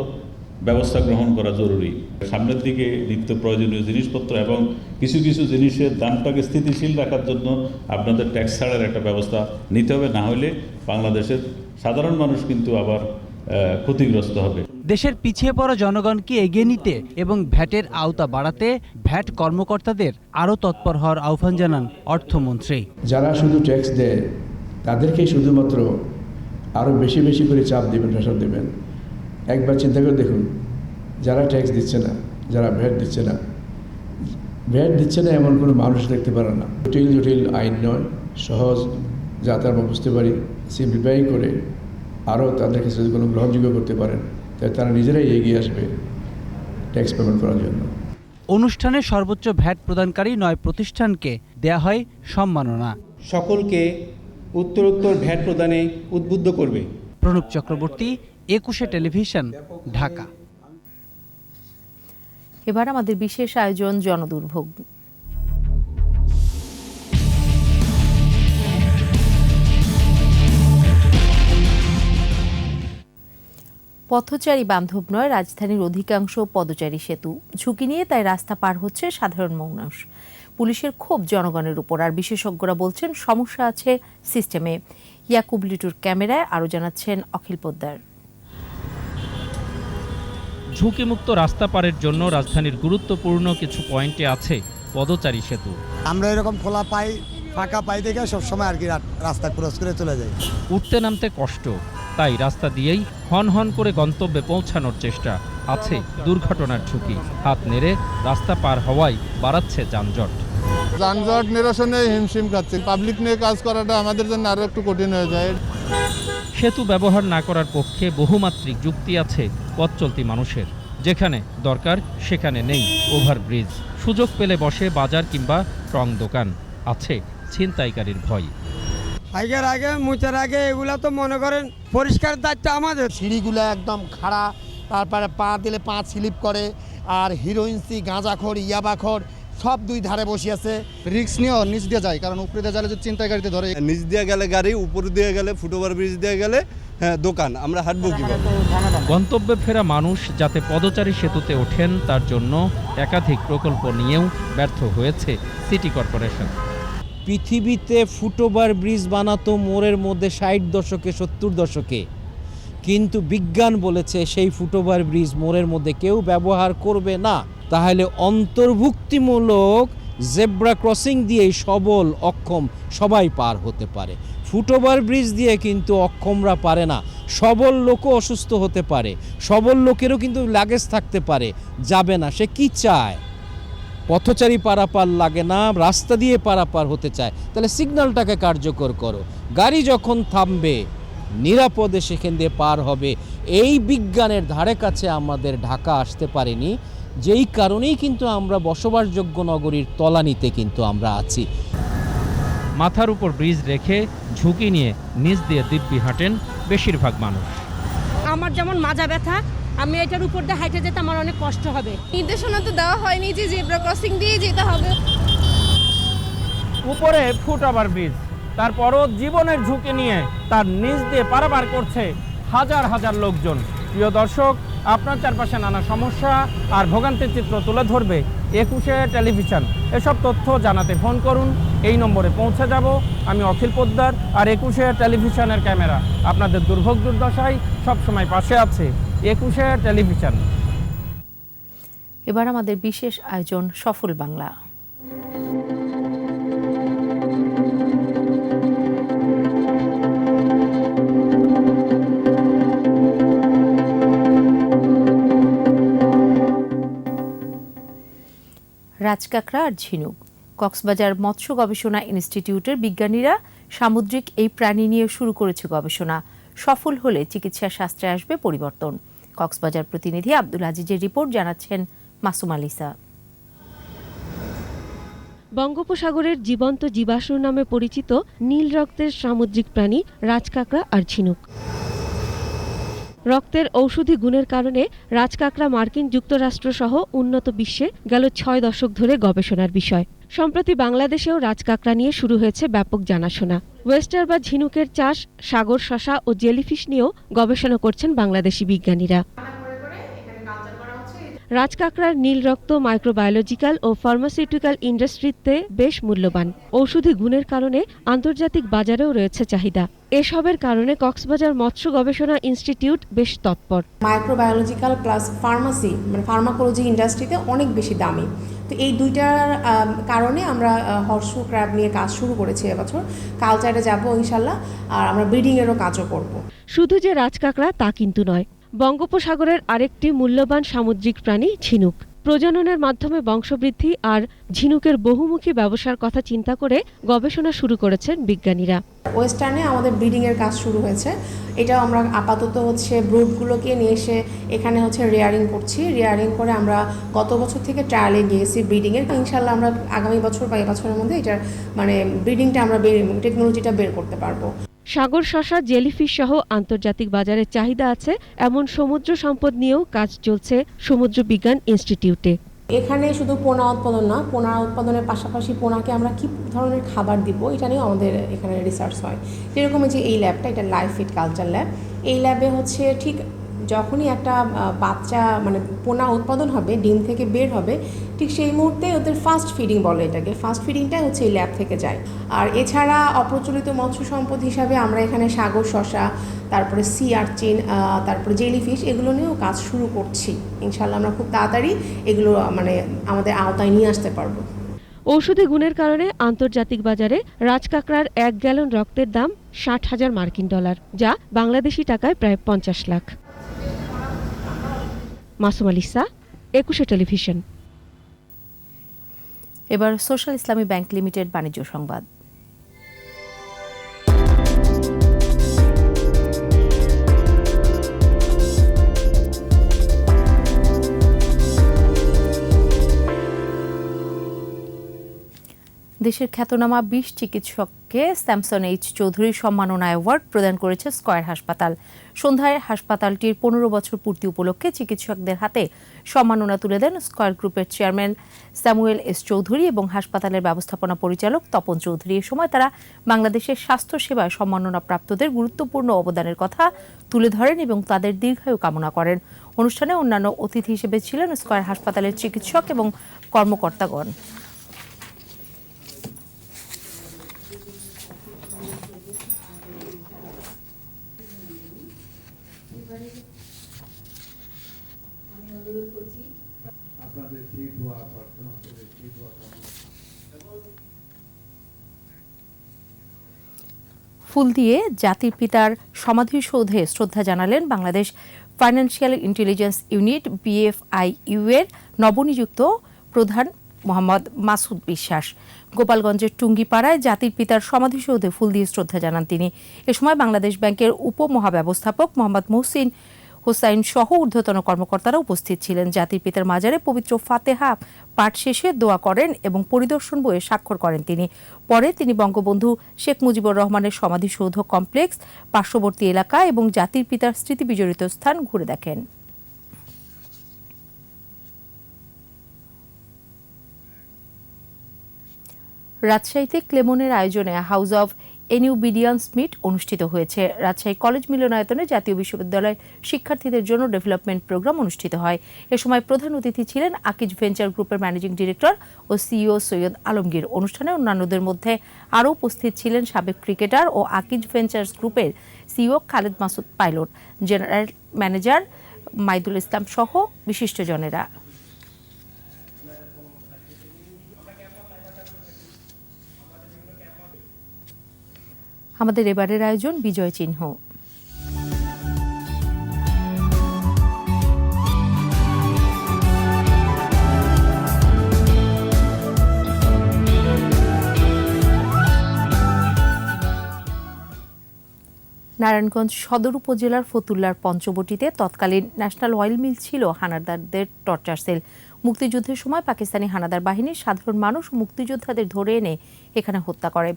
ব্যবস্থা গ্রহণ করা জরুরি। সামনের দিকে নিত্য প্রয়োজনীয় জিনিসপত্র এবং কিছু কিছু জিনিসের দামটাকে স্থিতিশীল রাখার জন্য আপনাদের ট্যাক্স ছাড়ের একটা ব্যবস্থা নিতে হবে, না হলে বাংলাদেশের সাধারণ মানুষ কিন্তু আবার ক্ষতিগ্রস্ত হবে। দেশের পিছিয়ে পড়া জনগণকে এগিয়ে নিতে এবং ভ্যাটের আওতা বাড়াতে ভ্যাট কর্মকর্তাদের আরও তৎপর হওয়ার আহ্বান জানান অর্থমন্ত্রী। যারা শুধু ট্যাক্স দেয় তাদেরকেই শুধুমাত্র আরও বেশি বেশি করে চাপ দেবেন, প্রেশার দেবেন। একবার চিন্তা করে দেখুন, যারা ট্যাক্স দিচ্ছে না, যারা ভ্যাট দিচ্ছে না এমন কোনো মানুষ দেখতে পারে না। জটিল আইন নয়, সহজ যাতে আমরা বুঝতে পারি, সিম্পলিফাই করে আরও তাদের কাছে যদি কোনো গ্রহণযোগ্য করতে পারেন, তাই তারা নিজেরাই এগিয়ে আসবে ট্যাক্স পেমেন্ট করার জন্য। অনুষ্ঠানে সর্বোচ্চ ভ্যাট প্রদানকারী 9 প্রতিষ্ঠানকে দেয়া হয় সম্মাননা। সকলকে উত্তরোত্তর ভ্যাট প্রদানে উদ্বুদ্ধ করবে। প্রণব চক্রবর্তী, 21 টেলিভিশন, ঢাকা। এবার আমাদের বিশেষ আয়োজন জনদুর্ভোগ। পথচারী বান্ধব নয় রাজধানীর অধিকাংশ পদচারী সেতু, ঝুঁকি নিয়ে তাই রাস্তা পার হচ্ছে সাধারণ মানুষ। পুলিশের ক্ষোভ জনগণের উপর, আর বিশেষজ্ঞরা বলছেন সমস্যা আছে সিস্টেমে। ইয়াকুব লিটুর ক্যামেরায় আরও জানাচ্ছেন অখিল পোদ্দার। ঝুঁকিমুক্ত রাস্তা পারের জন্য রাজধানীর গুরুত্বপূর্ণ কিছু পয়েন্টে আছে পদচারী সেতু। আমরা এরকম খোলা পাই, ফাঁকা পাই দেখে সবসময় আর কি রাস্তা ক্রস করে চলে যাই। উঠতে নামতে কষ্ট, তাই রাস্তা দিয়েই হন হন করে গন্তব্যে পৌঁছানোর চেষ্টা। আছে দুর্ঘটনার ঝুঁকি, হাত নেড়ে রাস্তা পার হওয়ায় বাড়াচ্ছে যানজট। যানজট নিরসনে হিমশিম খাচ্ছে। পাবলিক নিয়ে কাজ করাটা আমাদের জন্য আরো একটু কঠিন হয়ে যায়। সেতু ব্যবহার না করার পক্ষে বহুমাত্রিক যুক্তি আছে পথ চলতি মানুষের। যেখানে দরকার সেখানে নেই ওভারব্রিজ, সুযোগ পেলে বসে বাজার কিংবা টং দোকান। আছে ছিনতাইকারীর ভয়। হাইকের আগে মুচার আগে এগুলা তো মনে করেন পরিষ্কার দায়িত্ব আমাদের। সিঁড়িগুলো একদম খাড়া, তারপরে পা দিলে পা স্লিপ করে, আর হিরোইনসি, গাঁজাখোর, ইয়াবাখোর সব দুই ধারে বসে আছে। রিক্স নিয়েও নিচ দিয়ে যায়, কারণ উপরে দিয়ে গেলে যদি ছিনতাইকারীতে ধরে। নিচ দিয়ে গেলে গাড়ি, উপরে দিয়ে গেলে ফুটওভার ব্রিজ দিয়ে গেলে দোকান, আমরা হাঁটবো কিভাবে? গন্তব্যে ফেরা মানুষ যাতে পদচারী সেতুতে ওঠেন তার জন্য একাধিক প্রকল্প নিয়েও ব্যর্থ হয়েছে সিটি কর্পোরেশন। পৃথিবীতে ফুটওভার ব্রিজ বানাতো মোড়ের মধ্যে 60 দশকে 70 দশকে, কিন্তু বিজ্ঞান বলেছে সেই ফুটওভার ব্রিজ মোড়ের মধ্যে কেউ ব্যবহার করবে না। তাহলে অন্তর্ভুক্তিমূলক জেব্রা ক্রসিং দিয়ে সবল অক্ষম সবাই পার হতে পারে। ফুটওভার ব্রিজ দিয়ে কিন্তু অক্ষমরা পারে না, সবল লোকও অসুস্থ হতে পারে, সবল লোকেরও কিন্তু লাগেজ থাকতে পারে, যাবে না। সে কি চায়? পথচারী পারাপার লাগে না, রাস্তা দিয়ে পারাপার হতে চায়। তাহলে সিগন্যালটাকে কার্যকর করো, গাড়ি যখন থামবে নিরাপদে সেখান দিয়ে পার হবে। এই বিজ্ঞানের ধারে কাছে আমাদের ঢাকা আসতে পারেনি, যেই কারণেই কিন্তু আমরা বসবাসযোগ্য নগরীর তলানিতে কিন্তু আমরা আছি। মাথার উপর ব্রিজ রেখে ঝুঁকি নিয়ে নিচ দিয়ে দিব্যি হাঁটেন বেশিরভাগ মানুষ। আমার যেমন মাজা ব্যথা, আমি এটার উপর দিয়ে হাঁটে যেতে আমার অনেক কষ্ট হবে। নির্দেশনা তো দেওয়া হয়নি যে জেব্রা ক্রসিং দিয়ে যেতে হবে। উপরে ফুটওভার ব্রিজ, তারপরও জীবনের ঝুঁকি নিয়ে তার নিচ দিয়ে পারাপার করছে হাজার হাজার লোকজন। প্রিয় দর্শক, আপনার চারপাশে নানা সমস্যা আর ভোগান্তির চিত্র তুলে ধরবে 21 টেলিভিশন। এসব তথ্য জানাতে ফোন করুন, এই নম্বরে পৌঁছে যাব। আমি অখিল পোদ্দার, আর 21 টেলিভিশনের ক্যামেরা আপনাদের দুর্ভোগ দুর্দশায় সবসময় পাশে আছে। 21 টেলিভিশন। এবার আমাদের বিশেষ আয়োজন সফল বাংলা। রাজকাঁকড়া আর ঝিনুক। কক্সবাজার মৎস্য গবেষণা ইনস্টিটিউটের বিজ্ঞানীরা সামুদ্রিক এই প্রাণী নিয়ে শুরু করেছে গবেষণা। সফল হলে চিকিৎসা শাস্ত্রে আসবে পরিবর্তন। কক্সবাজার প্রতিনিধি আব্দুল আজিজের রিপোর্ট, জানাচ্ছেন মাসুম আলিসা। বঙ্গোপসাগরের জীবন্ত জীবাশ্ম নামে পরিচিত নীল রক্তের সামুদ্রিক প্রাণী রাজকাঁকড়া আর ঝিনুক। রক্তের ঔষধি গুণের কারণে রাজকাঁকড়া মার্কিন যুক্তরাষ্ট্র সহ উন্নত বিশ্বে গেল 6 দশক ধরে গবেষণার বিষয়। সম্প্রতি বাংলাদেশেও রাজকাঁকড়া নিয়ে শুরু হয়েছে ব্যাপক জানাশোনা। ওয়েস্টার বা ঝিনুকের চাষ, সাগর শসা ও জেলিফিশ নিয়েও গবেষণা করছেন বাংলাদেশি বিজ্ঞানীরা। রাজকাঁকড়ার নীল রক্ত মাইক্রোবায়োলজিক্যাল ও ফার্মাসিউটিক্যাল ইন্ডাস্ট্রিতে বেশ মূল্যবান। ঔষধি গুণের কারণে আন্তর্জাতিক বাজারেও রয়েছে চাহিদা। এসবের কারণে কক্সবাজার মৎস্য গবেষণা ইনস্টিটিউট বেশ তৎপর। মাইক্রোবায়োলজিক্যাল প্লাস ফার্মাসি মানে ফার্মাকোলজি ইন্ডাস্ট্রিতে অনেক বেশি দামি, তো এই দুইটার কারণে আমরা হর্সু ক্র্যাব নিয়ে কাজ শুরু করেছি এবছর। কালচারে যাব ইনশাল্লাহ, আর আমরা ব্রিডিংয়েরও কাজও করব। শুধু যে রাজকাঁকড়া তা কিন্তু নয়, বঙ্গোপসাগরের আরেকটি মূল্যবান সামুদ্রিক প্রাণী ঝিনুক। প্রজননের মাধ্যমে বংশবৃদ্ধি আর ঝিনুকের বহুমুখী ব্যবসার কথা চিন্তা করে গবেষণা শুরু করেছেন বিজ্ঞানীরা। ওয়েস্টার্নে আমাদের ব্রিডিংয়ের কাজ শুরু হয়েছে। এটাও আমরা আপাতত ব্রুডগুলোকে নিয়ে এসে এখানে রেয়ারিং করছি। রেয়ারিং করে আমরা গত বছর থেকে ট্রায়ালে গিয়েছি ব্রিডিংয়ের। ইনশাল্লাহ আমরা আগামী বছর বা এবছরের মধ্যে এটার ব্রিডিংটা আমরা টেকনোলজিটা বের করতে পারবো। সাগর শসা, জেলিফিশ সহ আন্তর্জাতিক বাজারে চাহিদা আছে এমন সমুদ্র সম্পদ নিয়েও কাজ চলছে সমুদ্র বিজ্ঞান ইনস্টিটিউটে। এখানে শুধু পোনা উৎপাদন না, পোনা উৎপাদনের পাশাপাশি পোনাকে আমরা কী ধরনের খাবার দিব এটা নিয়েও আমাদের এখানে রিসার্চ হয়। যেরকম যে এই ল্যাবটা, এটা লাইভ ফিড কালচার ল্যাব। এই ল্যাবে ঠিক যখনই একটা বাচ্চা পোনা উৎপাদন হবে, ডিম থেকে বের হবে, ঠিক সেই মুহূর্তে ওদের ফাস্ট ফিডিং বলে এটাকে। ফাস্ট ফিডিংটাই এই ল্যাব থেকে যায়। আর এছাড়া অপ্রচলিত মৎস্য সম্পদ হিসাবে আমরা এখানে সাগর শসা, তারপরে সি আর্চিন, তারপরে জেলিফিশ, এগুলো নিয়েও কাজ শুরু করছি। ইনশাল্লাহ আমরা খুব তাড়াতাড়ি এগুলো আমাদের আওতায় নিয়ে আসতে পারবো। ঔষধি গুণের কারণে আন্তর্জাতিক বাজারে রাজকাঁকড়ার 1 গ্যালন রক্তের দাম $60,000 মার্কিন, যা বাংলাদেশি টাকায় প্রায় 50 লাখ। মাসুম আলিসা, 21 টেলিভিশন। এবার সোশ্যাল ইসলামী ব্যাংক লিমিটেড বাণিজ্য সংবাদ। দেশের খ্যাতনামা 20 চিকিৎসককে স্যামসন এইচ চৌধুরী সম্মাননা অ্যাওয়ার্ড প্রদান করেছে স্কয়ার হাসপাতাল। সন্ধ্যায় হাসপাতালটির 15 বছর পূর্তি উপলক্ষে চিকিৎসকদের হাতে সম্মাননা তুলে দেন স্কয়ার গ্রুপের চেয়ারম্যান স্যামুয়েল এস চৌধুরী এবং হাসপাতালের ব্যবস্থাপনা পরিচালক তপন চৌধুরী। এ সময় তারা বাংলাদেশের স্বাস্থ্যসেবায় সম্মাননা প্রাপ্তদের গুরুত্বপূর্ণ অবদানের কথা তুলে ধরেন এবং তাদের দীর্ঘায়ু কামনা করেন। অনুষ্ঠানে অন্যান্য অতিথি হিসেবে ছিলেন স্কয়ার হাসপাতালের চিকিৎসক এবং কর্মকর্তাগণ। ফুল দিয়ে জাতির পিতার সমাধিসৌধে শ্রদ্ধা জানালেন Bangladesh financial intelligence unit BFIU এর নবনিযুক্ত প্রধান মোহাম্মদ মাসুদ বিশ্বাস। গোপালগঞ্জের টুঙ্গিপাড়ায় জাতির পিতার সমাধিসৌধে ফুল দিয়ে শ্রদ্ধা জানান তিনি। এ সময় বাংলাদেশ ব্যাংকের উপমহাব্যবস্থাপক মোহাম্মদ মহসিন হোসাইন সহ ঊর্ধ্বতন কর্মকর্তারা উপস্থিত ছিলেন। জাতির পিতার মাজারে পবিত্র ফাতেহা পাঠ শেষে দোয়া করেন এবং পরিদর্শন বইয়ে স্বাক্ষর করেন তিনি। পরে তিনি বঙ্গবন্ধু শেখ মুজিবুর রহমানের সমাধিসৌধ কমপ্লেক্স, পার্শ্ববর্তী এলাকা এবং জাতির পিতার স্মৃতি বিজড়িত স্থান ঘুরে দেখেন। রাজশাহীতে ক্লেমনের আয়োজনে হাউস অব এনিউবিডিয়ান্স মিট অনুষ্ঠিত হয়েছে। রাজশাহী কলেজ মিলনায়তনে জাতীয় বিশ্ববিদ্যালয়ের শিক্ষার্থীদের জন্য ডেভেলপমেন্ট প্রোগ্রাম অনুষ্ঠিত হয়। এ সময় প্রধান অতিথি ছিলেন আকিজ ভেঞ্চার গ্রুপের ম্যানেজিং ডিরেক্টর ও সিইও সৈয়দ আলমগীর। অনুষ্ঠানে অন্যান্যদের মধ্যে আরও উপস্থিত ছিলেন সাবেক ক্রিকেটার ও আকিজ ভেঞ্চার্স গ্রুপের CEO Khaled Masud Pilot, general manager Maidul Islam সহ বিশিষ্টজনেরা। আমাদের এবারের আয়োজন বিজয় চিহ্ন। নারায়ণগঞ্জ সদর উপজেলার ফতুল্লার পঞ্চবটিতে তৎকালীন ন্যাশনাল অয়েল মিল ছিল হানাদারদের টর্চার সেল। মুক্তিযুদ্ধের সময় পাকিস্তানি হানাদার বাহিনী সাধারণ মানুষ ও মুক্তিযোদ্ধাদের ধরে এনে এখানে হত্যা করে।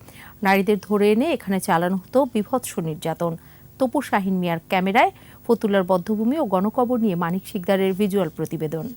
নারীদের ধরে এনে এখানে চালানো হতো বীভৎস নির্যাতন। তপু শাহিন মিয়ার ক্যামেরায় ফতুল্লার বধ্যভূমি ও গণকবর নিয়ে মানিক শিকদারের ভিজুয়াল প্রতিবেদন।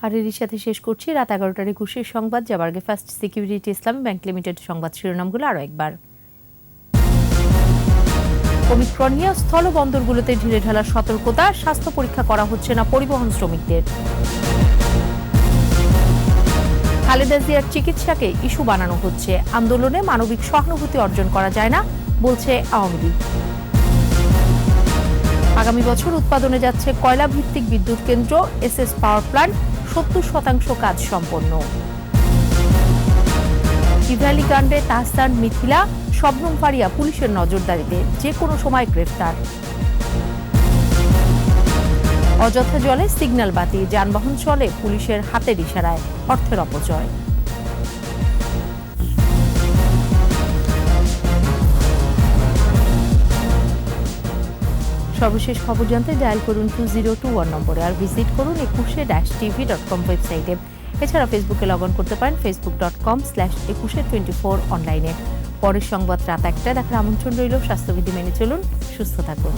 আর এরই সাথে শেষ করছি রাত 11টার 21 সংবাদ। যাবার আগে ফার্স্ট সিকিউরিটি ইসলামী ব্যাংক লিমিটেড সংবাদ শিরোনামগুলো আরও একবার। ওমিক্রন নিয়ে স্থলবন্দরগুলোতে ঢিলে ঢালার সতর্কতা, স্বাস্থ্য পরীক্ষা করা হচ্ছে না পরিবহন শ্রমিকদের। খালেদা জিয়ার চিকিৎসাকে ইস্যু বানানো হচ্ছে, আন্দোলনে মানবিক সহানুভূতি অর্জন করা যায় না বলছে আওয়ামী লীগ। আগামী বছর উৎপাদনে যাচ্ছে কয়লা ভিত্তিক বিদ্যুৎ কেন্দ্র, এসএস পাওয়ার প্ল্যান্ট 70% কাজ সম্পন্ন। ইভ্যালি কাণ্ডে তাহসান, মিথিলা, শবনম ফারিয়া পুলিশের নজরদারিতে, যে কোনো সময় গ্রেফতার। অযথা জলে সিগন্যাল বাতি, যানবাহন চলে পুলিশের হাতের ইশারায়, অর্থের অপচয়। সর্বশেষ খবর জানতে ডায়াল করুন 2021 নম্বরে, আর ভিজিট করুন ekushe-tv.com ওয়েবসাইটে। এছাড়া ফেসবুকে লগ অন করতে পারেন facebook.com/ekushe24 অনলাইনে। পরের সংবাদ রাত 1টায় দেখার আমন্ত্রণ রইল। স্বাস্থ্যবিধি মেনে চলুন, সুস্থ থাকুন।